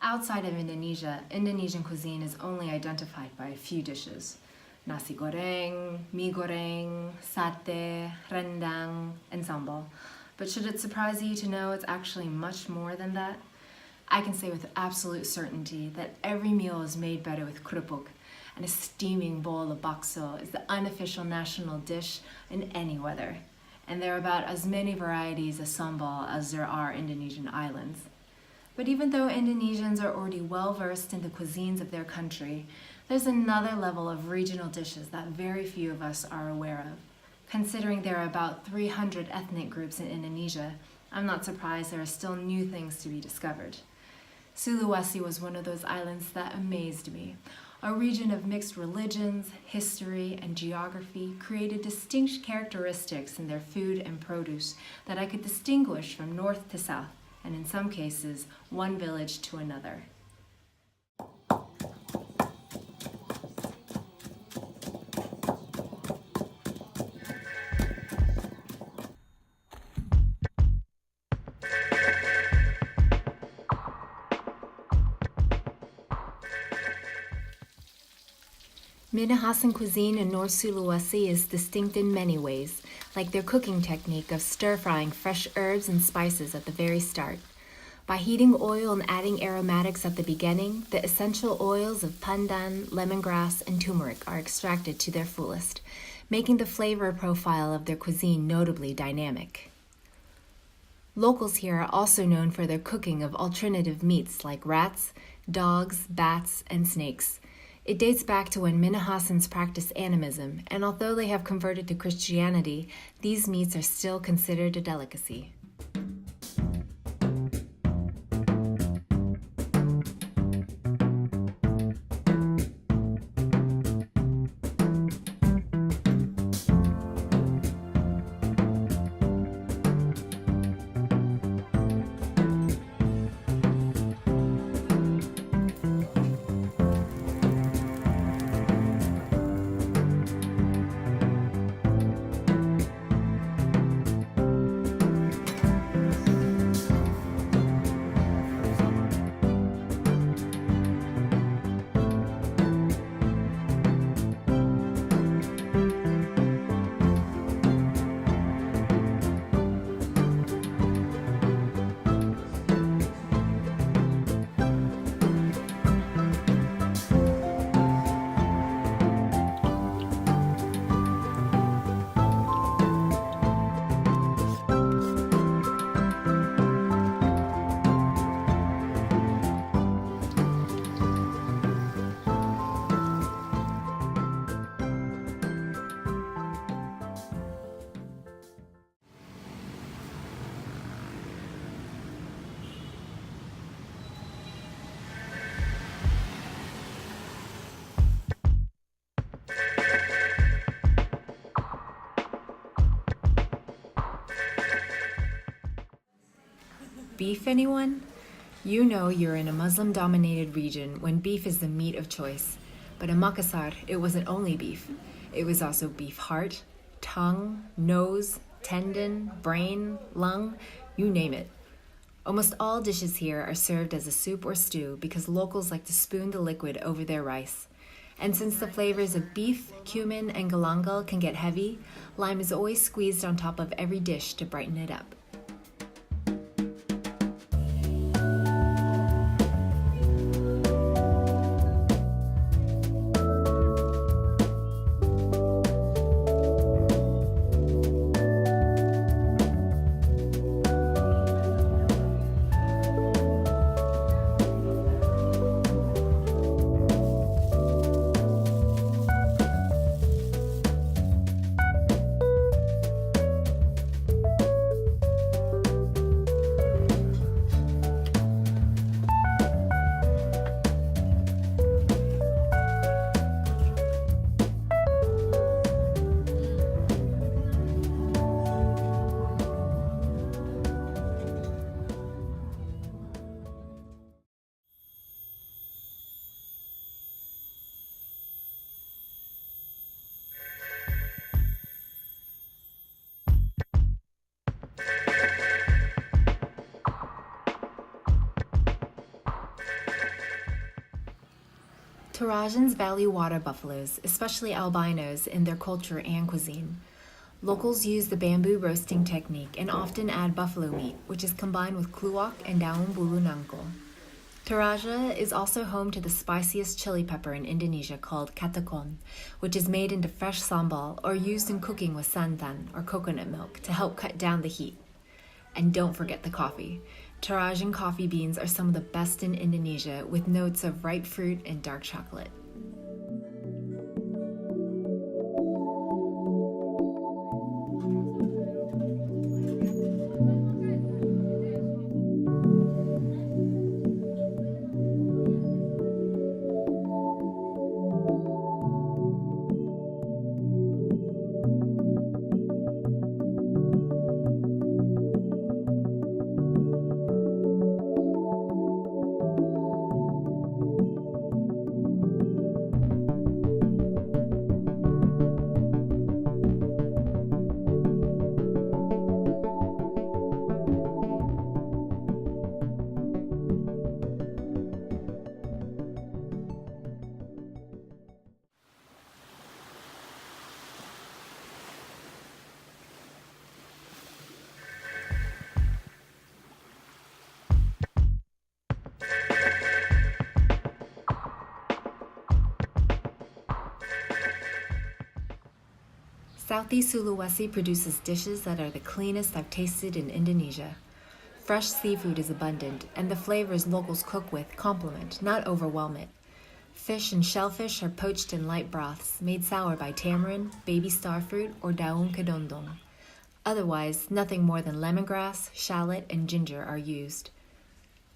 Outside of Indonesia, Indonesian cuisine is only identified by a few dishes. Nasi goreng, mie goreng, satay, rendang, and sambal. But should it surprise you to know it's actually much more than that? I can say with absolute certainty that every meal is made better with kerupuk, and a steaming bowl of bakso is the unofficial national dish in any weather. And there are about as many varieties of sambal as there are Indonesian islands. But even though Indonesians are already well versed in the cuisines of their country, there's another level of regional dishes that very few of us are aware of. Considering there are about 300 ethnic groups in Indonesia, I'm not surprised there are still new things to be discovered. Sulawesi was one of those islands that amazed me. A region of mixed religions, history, and geography created distinct characteristics in their food and produce that I could distinguish from north to south, and in some cases, one village to another. Minahasan cuisine in North Sulawesi is distinct in many ways, like their cooking technique of stir-frying fresh herbs and spices at the very start. By heating oil and adding aromatics at the beginning, the essential oils of pandan, lemongrass, and turmeric are extracted to their fullest, making the flavor profile of their cuisine notably dynamic. Locals here are also known for their cooking of alternative meats like rats, dogs, bats, and snakes. It dates back to when Minahasans practiced animism, and although they have converted to Christianity, these meats are still considered a delicacy. Beef, anyone? You know you're in a Muslim-dominated region when beef is the meat of choice. But in Makassar, it wasn't only beef. It was also beef heart, tongue, nose, tendon, brain, lung, you name it. Almost all dishes here are served as a soup or stew because locals like to spoon the liquid over their rice. And since the flavors of beef, cumin, and galangal can get heavy, lime is always squeezed on top of every dish to brighten it up. Torajans value water buffaloes, especially albinos, in their culture and cuisine. Locals use the bamboo roasting technique and often add buffalo meat, which is combined with kluwak and daun bulu nangko. Toraja is also home to the spiciest chili pepper in Indonesia called katakon, which is made into fresh sambal or used in cooking with santan or coconut milk to help cut down the heat. And don't forget the coffee. Torajan coffee beans are some of the best in Indonesia, with notes of ripe fruit and dark chocolate. Southeast Sulawesi produces dishes that are the cleanest I've tasted in Indonesia. Fresh seafood is abundant, and the flavors locals cook with complement, not overwhelm it. Fish and shellfish are poached in light broths, made sour by tamarind, baby starfruit, or daun kedondong. Otherwise, nothing more than lemongrass, shallot, and ginger are used.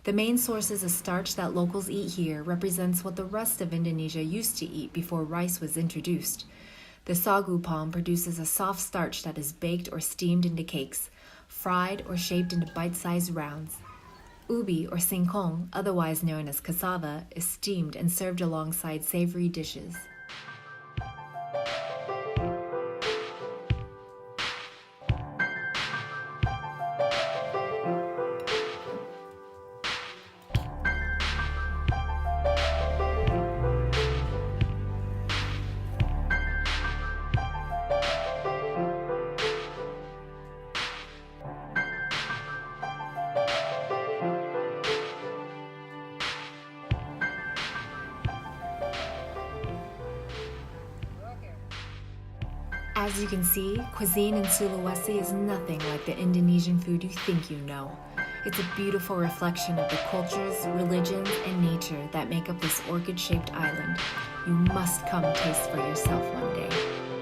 The main sources of starch that locals eat here represents what the rest of Indonesia used to eat before rice was introduced. The sagu palm produces a soft starch that is baked or steamed into cakes, fried or shaped into bite-sized rounds. Ubi or singkong, otherwise known as cassava, is steamed and served alongside savory dishes. As you can see, cuisine in Sulawesi is nothing like the Indonesian food you think you know. It's a beautiful reflection of the cultures, religions, and nature that make up this orchid-shaped island. You must come taste for yourself one day.